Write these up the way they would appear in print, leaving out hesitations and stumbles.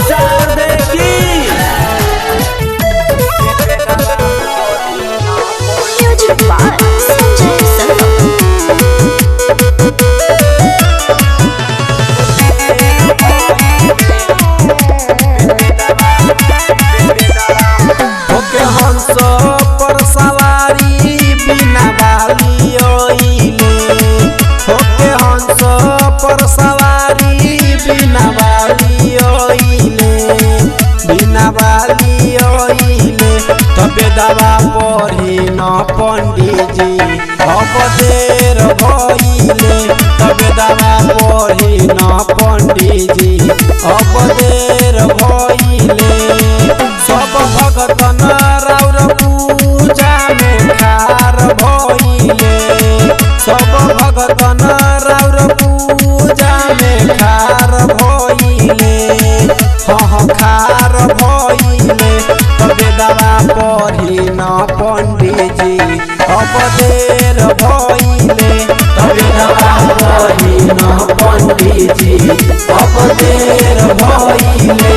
शारदे की। Music by Sanjay संगम। होके हंस पर सवारी बिना बाली ओइले। होके हंस पर सवारी बिना बाली ओइले। बिना बाली ओइले तबे दवा पढ़ी न पंडित जी अब देर भइले। तबे दवा पढ़ी न पंडित जी अब देर भइले। सब भगतन राउर पूजा में खार भइले। सब भगतन राउर पूजा में खार भइले। खार भइले तबे दवा पढ़ी न पंडित जी अब देर भइले। तबे दवा पढ़ी न पंडित जी अब देर भइले।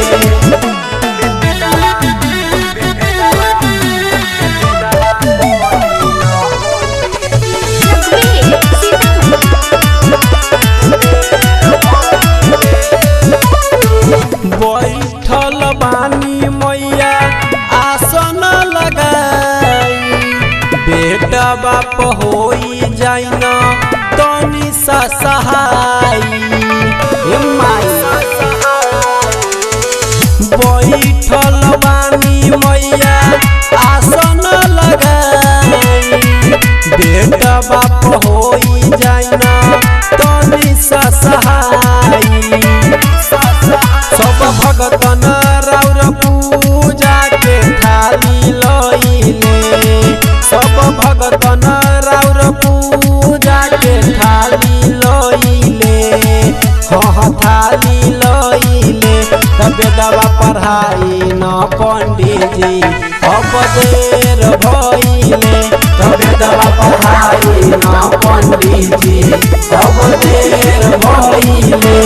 बैठल बानी मैया आसन लगाई। बेटा बाप होई जाइन तनी सा सहाई। बैठल बानी मैया आसन लगाई। बेटा बाप होई जाइन तनी सा सहाई। सब भगतन राउर पूजा के थाली लइले। सब भगतन राउर पूजा के थाली लइले। थाली लइले तबे दवा पढ़ाई न पंडित जी अब देर भइले। तबे दवा पढ़ाई न पंडित जी अब देर भइले।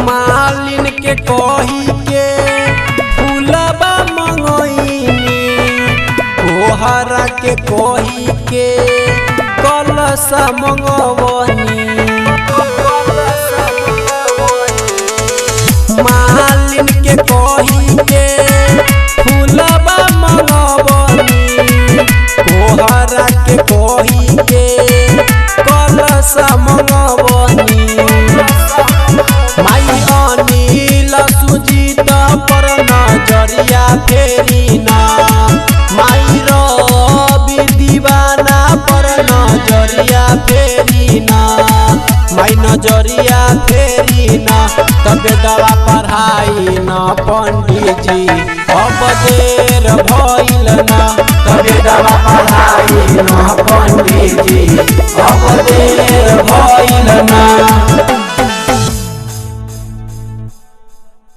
मालिन के कही के फूलबा मंगोइनी। कोहरा के कही के कलशा मंगवनी। मालिन के कही के फूलबा मंगवनी। कोहरा के कही के कलशा मंगवनी। माई अनिल सुजीत पर नजरिया फेरी ना। माई रवि दीवाना पर नजरिया फेरी ना। माई नजरिया फेरी ना तबे दवा पढ़ाई न पंडित जी अब देर भइल ना। तबे दवा पढ़ाई न पंडित जी अब देर भइल ना।